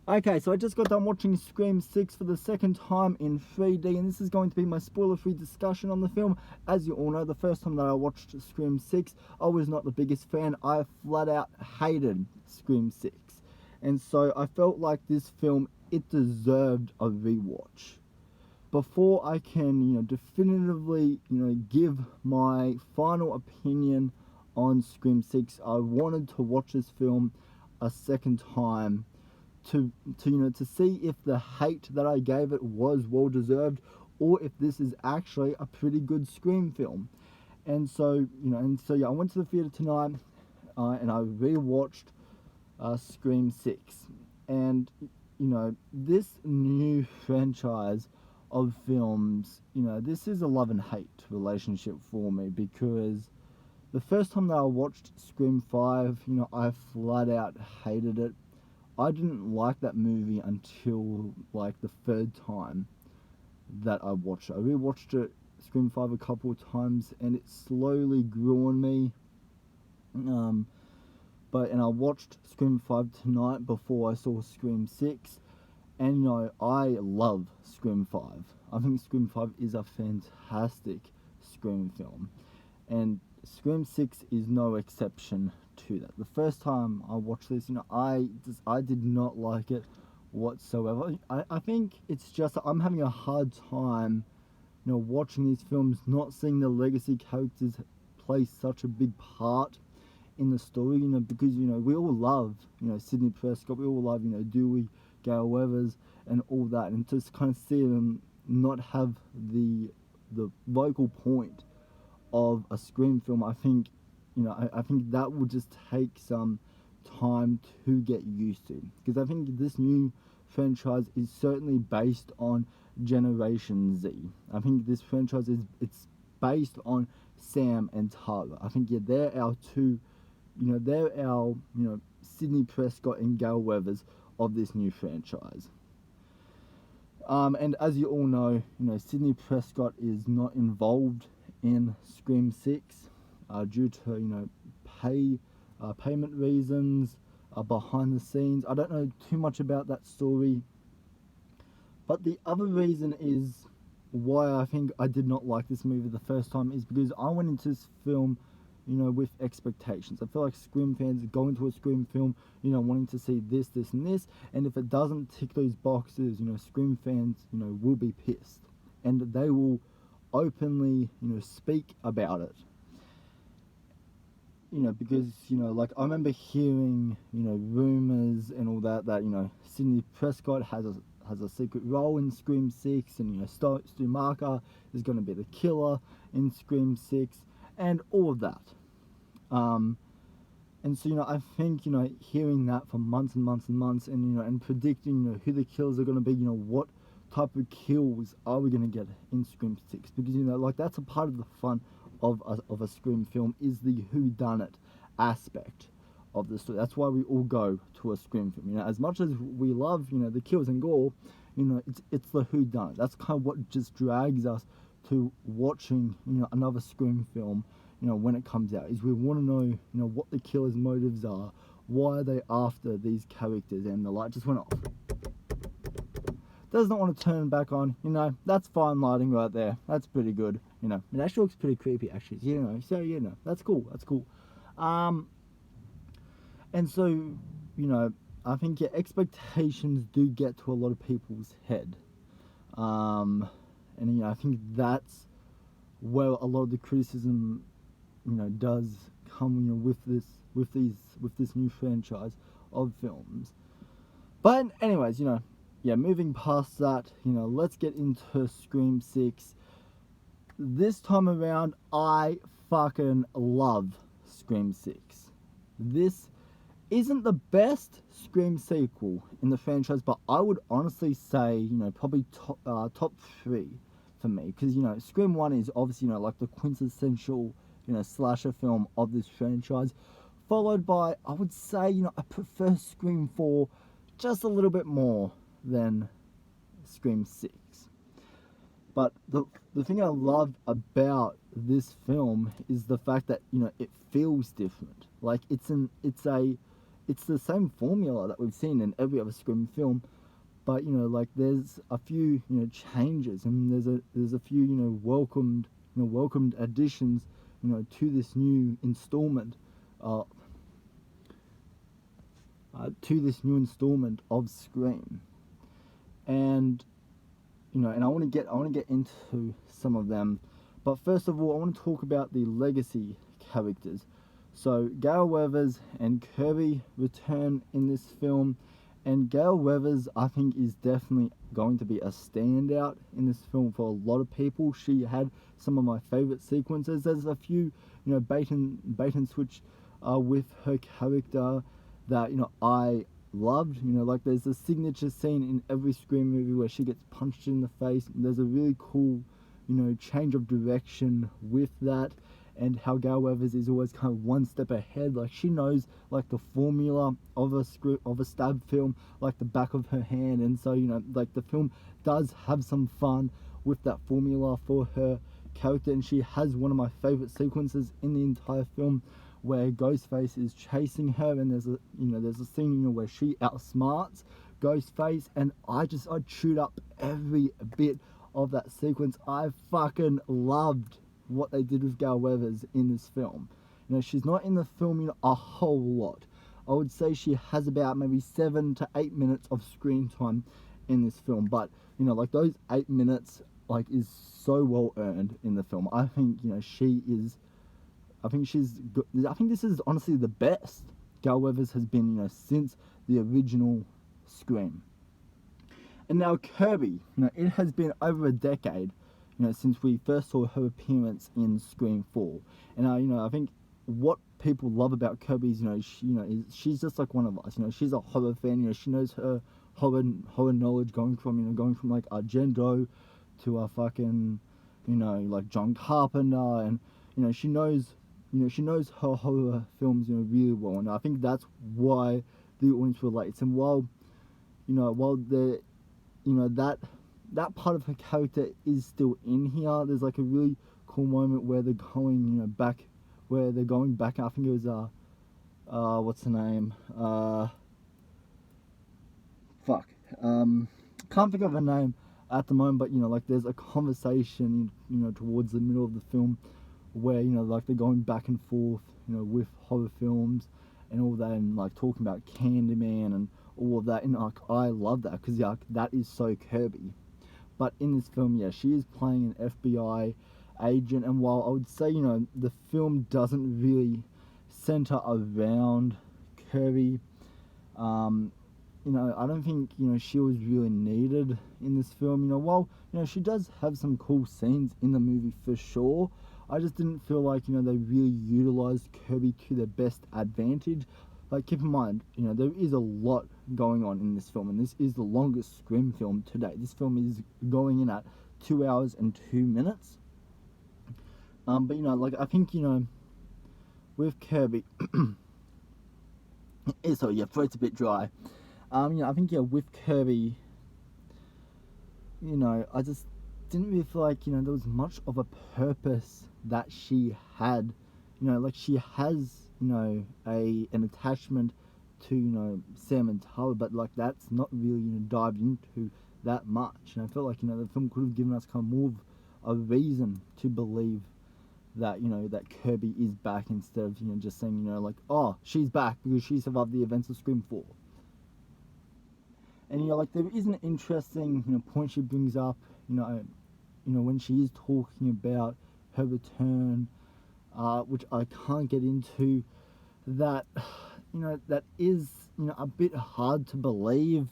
Okay, so I just got done watching Scream 6 for the second time in 3D, and this is going to be my spoiler-free discussion on the film. As you all know, the first time that I watched Scream 6, I was not the biggest fan. I flat out hated Scream 6. And so I felt like this film, it deserved a rewatch. Before I can, definitively, give my final opinion on Scream 6, I wanted to watch this film a second time to see if the hate that I gave it was well deserved, or if this is actually a pretty good Scream film. And so, I went to the theater tonight, and I rewatched Scream 6. And this new franchise of films, this is a love and hate relationship for me, because the first time that I watched Scream 5, I flat out hated it. I didn't like that movie until like the third time that I watched it. I rewatched it, Scream 5, a couple of times, and it slowly grew on me. Um, and I watched Scream 5 tonight before I saw Scream 6, and I love Scream 5. I think Scream 5 is a fantastic Scream film, and Scream 6 is no exception to that. The first time I watched this, I did not like it whatsoever. I think it's just I'm having a hard time, watching these films, not seeing the legacy characters play such a big part in the story, because we all love, Sidney Prescott, we all love, Dewey, Gale Weathers, and all that, and just kind of see them not have the vocal point of a Scream film. I think, I think that will just take some time to get used to, because I think this new franchise is certainly based on Generation Z. I think this franchise it's based on Sam and Tara. I think they're our two, they're our Sidney Prescott and Gale Weathers of this new franchise. And as you all know, Sidney Prescott is not involved in Scream 6 due to payment reasons, behind the scenes. I don't know too much about that story, but the other reason is why I think I did not like this movie the first time is because I went into this film, with expectations. I feel like Scream fans go into a Scream film, wanting to see this, this, and this, and if it doesn't tick those boxes, Scream fans, will be pissed, and they will openly, speak about it. Because like I remember hearing, rumors and all that Sidney Prescott has a secret role in Scream 6, and Stu Macher is going to be the killer in Scream 6, and all of that. Um, and so I think hearing that for months and months and months, and and predicting who the killers are going to be, what type of kills are we going to get in Scream 6, because like that's a part of the fun of a Scream film, is the who done it aspect of the story. That's why we all go to a Scream film. As much as we love the kills and gore, it's the who done it. That's kind of what just drags us to watching another Scream film. When it comes out, is we want to know what the killer's motives are, why are they after these characters, and the light just went off. Does not want to turn back on, that's fine lighting right there. That's pretty good, It actually looks pretty creepy, actually, so, that's cool, and so, I think your expectations do get to a lot of people's head. And, I think that's where a lot of the criticism, does come, with this new franchise of films. But anyways, moving past that, let's get into Scream 6. This time around, I fucking love Scream 6. This isn't the best Scream sequel in the franchise, but I would honestly say, probably top 3 for me. Because, Scream 1 is obviously, like the quintessential, slasher film of this franchise. Followed by, I would say, I prefer Scream 4 just a little bit more than Scream 6. But the thing I love about this film is the fact that it feels different. Like it's it's the same formula that we've seen in every other Scream film, but like there's a few changes, and there's a few welcomed additions to this new installment, uh, of Scream. And and I want to get into some of them, but first of all I want to talk about the legacy characters. So Gale Weathers and Kirby return in this film, and Gale Weathers I think is definitely going to be a standout in this film for a lot of people. She had some of my favorite sequences. There's a few bait and switch with her character that I loved. Like there's a signature scene in every Scream movie where she gets punched in the face. There's a really cool change of direction with that, and how Gale Weathers is always kind of one step ahead. Like she knows like the formula of a stab film like the back of her hand, and so like the film does have some fun with that formula for her character. And she has one of my favorite sequences in the entire film where Ghostface is chasing her, and there's a scene where she outsmarts Ghostface, and I chewed up every bit of that sequence. I fucking loved what they did with Gale Weathers in this film. She's not in the film a whole lot. I would say she has about maybe 7 to 8 minutes of screen time in this film, but like those 8 minutes like is so well earned in the film. I think I think this is honestly the best Gale Weathers has been since the original Scream. And now Kirby, it has been over a decade since we first saw her appearance in Scream 4. And I think what people love about Kirby is she's just like one of us. She's a horror fan. She knows her horror knowledge going from like Argento to a fucking like John Carpenter, and she knows her horror films really well. And I think that's why the audience relates. And while the that part of her character is still in here, there's like a really cool moment where they're going back, I think it was what's her name, can't think of her name at the moment, but like there's a conversation towards the middle of the film where like they're going back and forth with horror films and all that, and like talking about Candyman and all of that. And like I love that because that is so Kirby. But in this film, she is playing an FBI agent, and while I would say the film doesn't really center around Kirby, I don't think she was really needed in this film. While she does have some cool scenes in the movie for sure, I just didn't feel like they really utilized Kirby to their best advantage. Like, keep in mind, there is a lot going on in this film, and this is the longest Scream film to date. This film is going in at 2 hours and 2 minutes. But like I think with Kirby, so yeah, throat's a bit dry. I think with Kirby, I just didn't really feel like there was much of a purpose that she had. Like she has an attachment to Sam and Tara, but like that's not really dived into that much. And I felt like the film could have given us kind of more of a reason to believe that that Kirby is back, instead of just saying like, oh, she's back because she survived the events of Scream 4. And like there is an interesting point she brings up when she is talking about her return, which I can't get into, that that is a bit hard to believe.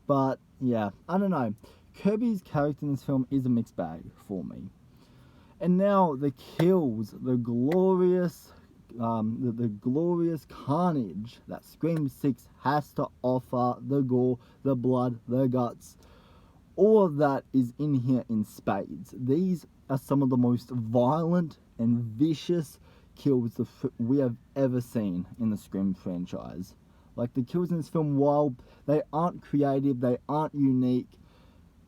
But yeah, I don't know, Kirby's character in this film is a mixed bag for me. And now the kills, the glorious carnage that Scream 6 has to offer, the gore, the blood, the guts, all of that is in here in spades. These are some of the most violent and vicious kills we have ever seen in the Scream franchise. Like, the kills in this film, while they aren't creative, they aren't unique,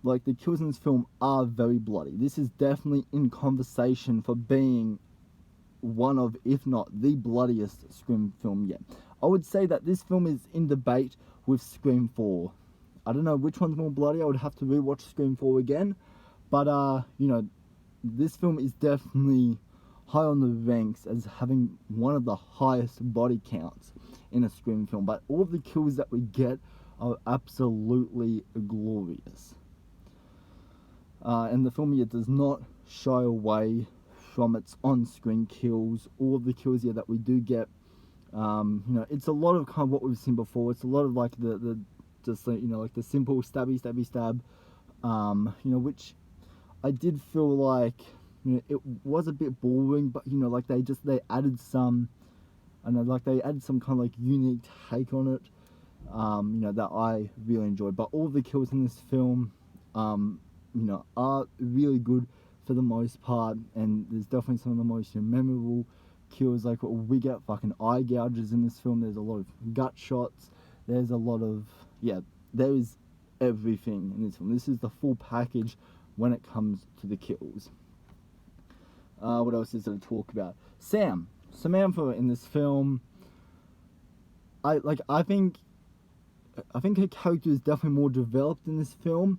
like, the kills in this film are very bloody. This is definitely in conversation for being one of, if not the bloodiest Scream film yet. I would say that this film is in debate with Scream 4. I don't know which one's more bloody. I would have to rewatch Scream 4 again. But, you know, this film is definitely high on the ranks as having one of the highest body counts in a Scream film. But all of the kills that we get are absolutely glorious. And the film here does not shy away from its on-screen kills. All of the kills here that we do get, you know, it's a lot of kind of what we've seen before. It's a lot of like the just, you know, like the simple stabby stab, you know, which I did feel like, you know, it was a bit boring, but, you know, like they added some, I don't know, like they added some kind of like unique take on it, you know, that I really enjoyed. But all of the kills in this film, you know, are really good for the most part, and there's definitely some of the most, you know, memorable kills. Like we get fucking eye gouges in this film. There's a lot of gut shots. There's a lot of, yeah, there is everything in this film. This is the full package when it comes to the kills. What else is there to talk about? Samantha in this film, I think her character is definitely more developed in this film.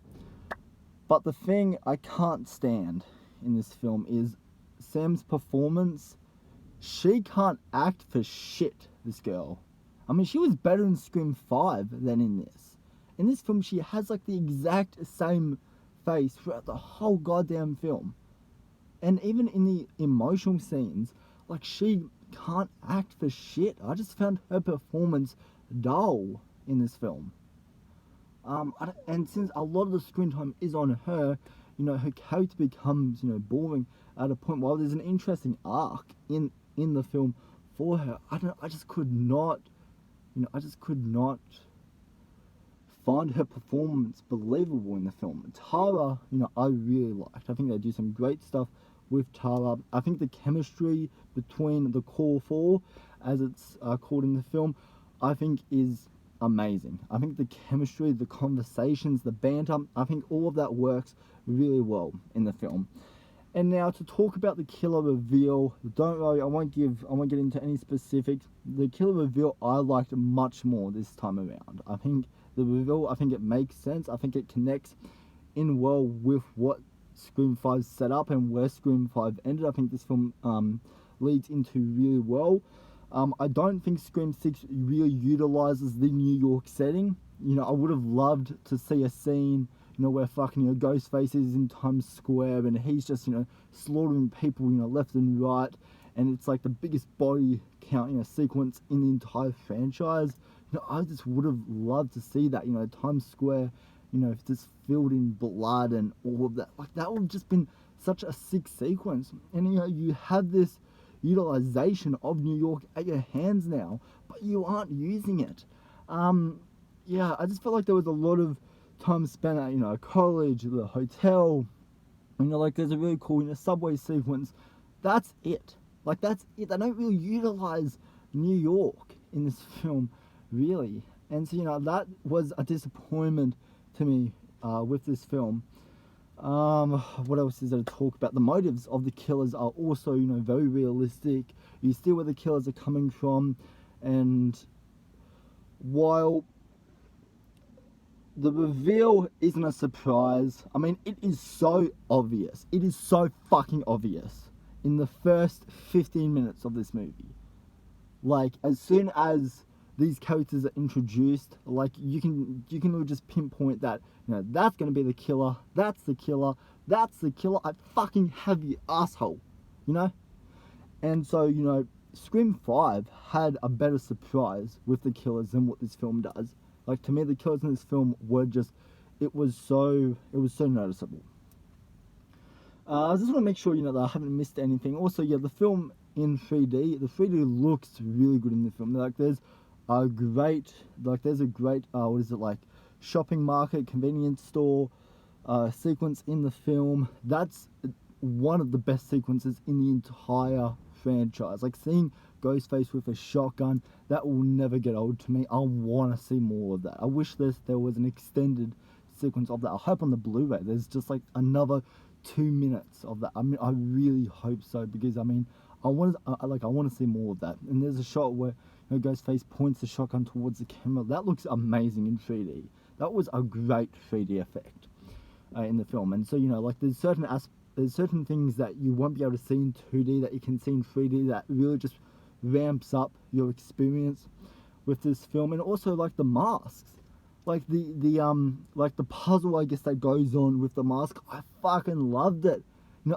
But the thing I can't stand in this film is Sam's performance. She can't act for shit, this girl. I mean, she was better in Scream 5 than in this. In this film, she has like the exact same face throughout the whole goddamn film. And even in the emotional scenes, like, she can't act for shit. I just found her performance dull in this film. And since a lot of the screen time is on her, you know, her character becomes, you know, boring at a point. While there's an interesting arc in the film for her, I just could not find her performance believable in the film. Tara, you know, I really liked. I think they do some great stuff with Tara. I think the chemistry between the core four, as it's called in the film, I think is amazing. I think the chemistry, the conversations, the banter, I think all of that works really well in the film. And now to talk about the killer reveal, don't worry, I won't get into any specifics. The killer reveal I liked much more this time around. I think the reveal, I think it makes sense. I think it connects in well with what Scream 5 set up and where Scream 5 ended. I think this film leads into really well. I don't think Scream 6 really utilizes the New York setting. You know, I would have loved to see a scene, you know, where fucking, you know, Ghostface is in Times Square and he's just, you know, slaughtering people, you know, left and right. And it's like the biggest body count, you know, sequence in the entire franchise. You know, I just would have loved to see that, you know, Times Square, you know, just filled in blood and all of that. Like, that would have just been such a sick sequence. And, you know, you have this utilization of New York at your hands now, but you aren't using it. Yeah, I just felt like there was a lot of time spent at, you know, college, the hotel, you know, like there's a really cool, you know, subway sequence. That's it. Like, that's it. They don't really utilize New York in this film, really. And so, you know, that was a disappointment to me with this film. What else is there to talk about? The motives of the killers are also, you know, very realistic. You see where the killers are coming from, and while the reveal isn't a surprise, I mean, it is so obvious. It is so fucking obvious in the first 15 minutes of this movie. Like, as soon as these characters are introduced, like, you can really just pinpoint that, you know, that's going to be the killer, that's the killer, that's the killer, I fucking have you, asshole, you know? And so, you know, Scream 5 had a better surprise with the killers than what this film does. Like, to me, the killers in this film were just, it was so noticeable. I just want to make sure, you know, that I haven't missed anything. Also, yeah, the film in 3D, the 3D looks really good in the film. Like, there's a great, what is it, like, shopping market, convenience store sequence in the film. That's one of the best sequences in the entire franchise. Like, seeing Ghostface with a shotgun, that will never get old to me. I want to see more of that. I wish there was an extended sequence of that. I hope on the Blu-ray there's just like another 2 minutes of that. I mean, I really hope so, because I mean, I want to see more of that. And there's a shot where, Ghostface points the shotgun towards the camera. That looks amazing in 3D. That was a great 3D effect in the film. And so, like there's certain things that you won't be able to see in 2D that you can see in 3D that really just ramps up your experience with this film. And also like the masks, like the puzzle, I guess, that goes on with the mask. I fucking loved it.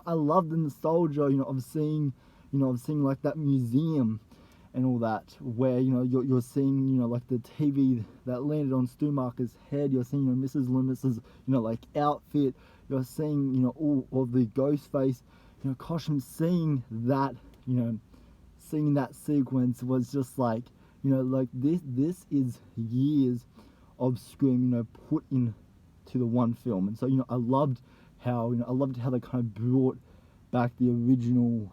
I love the nostalgia, of seeing like that museum and all that, where you're seeing like the TV that landed on Stumacher's head. You're seeing Mrs. Loomis's like outfit. You're seeing all of the Ghostface costumes. Seeing that sequence was just like like this is years of Scream put into the one film. And so I loved how they kind of brought back the original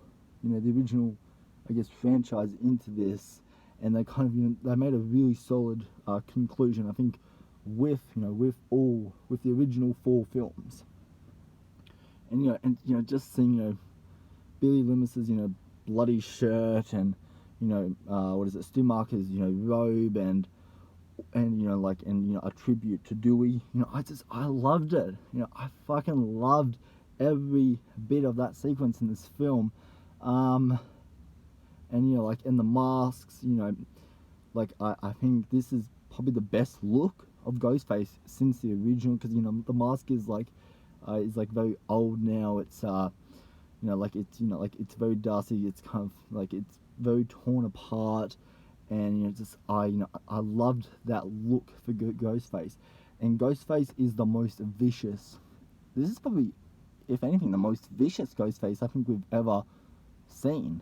I guess franchise into this, and they kind of they made a really solid conclusion, I think, with with the original 4 films. And just seeing Billy Loomis's bloody shirt, and what is it, Stumacher's robe, and a tribute to Dewey. I loved it. I fucking loved every bit of that sequence in this film. And like in the masks, like I think this is probably the best look of Ghostface since the original, because the mask is like very old now. It's like it's very dusty. It's kind of like it's very torn apart, and I loved that look for Ghostface. And Ghostface is the most vicious. This is probably, if anything, the most vicious Ghostface I think we've ever seen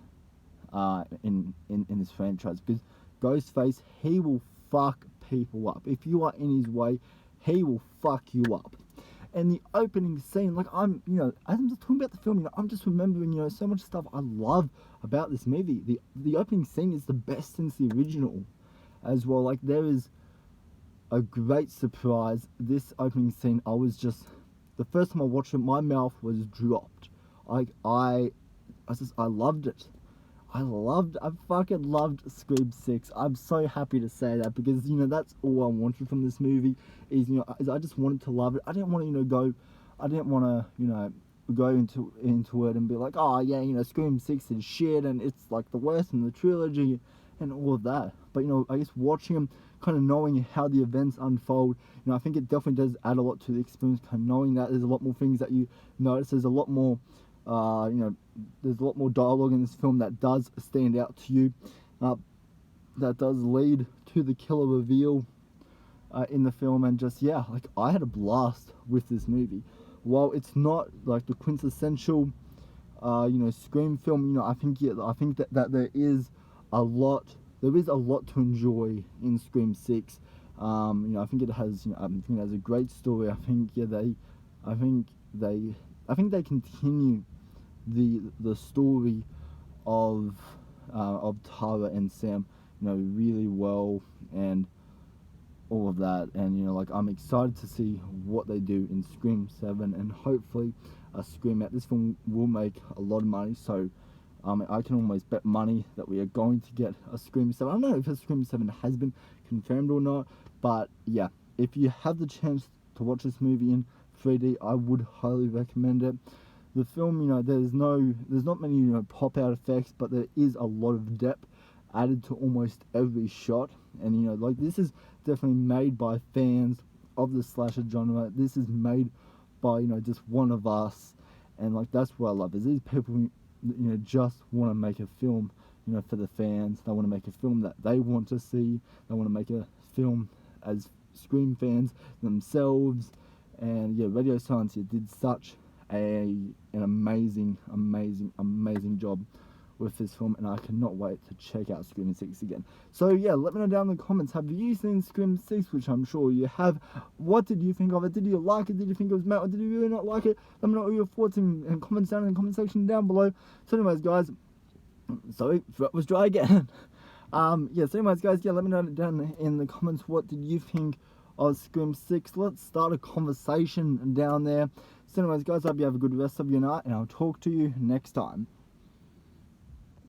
in this franchise, because Ghostface, he will fuck people up. If you are in his way, he will fuck you up. And the opening scene, like as I'm just talking about the film, I'm just remembering so much stuff I love about this movie. The opening scene is the best since the original as well. Like, there is a great surprise. This opening scene, I was just, the first time I watched it, my mouth was dropped. Like, I loved it. I fucking loved Scream 6. I'm so happy to say that, because that's all I wanted from this movie, is is I just wanted to love it. I didn't want to go into it and be like, oh yeah, Scream 6 is shit and it's like the worst in the trilogy and all of that. But I guess watching them, kind of knowing how the events unfold, I think it definitely does add a lot to the experience, kind of knowing that there's a lot more things that you notice. There's a lot more there's a lot more dialogue in this film that does stand out to you, that does lead to the killer reveal in the film. And just, like, I had a blast with this movie. While it's not like the quintessential Scream film, I think that there is a lot to enjoy in Scream 6. I think it has a great story. I think they continue the story of Tara and Sam really well, and all of that. And like, I'm excited to see what they do in Scream 7, and hopefully Scream 8. This film will make a lot of money, so I can almost bet money that we are going to get a Scream 7. I don't know if a Scream 7 has been confirmed or not, but yeah, if you have the chance to watch this movie in 3D, I would highly recommend it. The film, there's not many pop out effects, but there is a lot of depth added to almost every shot. And like, this is definitely made by fans of the slasher genre. This is made by just one of us, and like, that's what I love, is these people just want to make a film for the fans. They want to make a film that they want to see. They want to make a film as Scream fans themselves. And yeah, Radio Silence here did such an amazing job with this film, and I cannot wait to check out Scream 6 again. So yeah, let me know down in the comments, have you seen Scream 6, which I'm sure you have. What did you think of it? Did you like it? Did you think it was mad, or did you really not like it? Let me know all your thoughts and comments down in the comment section down below. So anyways, guys, sorry, throat was dry again. So anyways, guys, let me know down in the comments, what did you think of Scream 6? Let's start a conversation down there. So anyways, guys, I hope you have a good rest of your night, and I'll talk to you next time.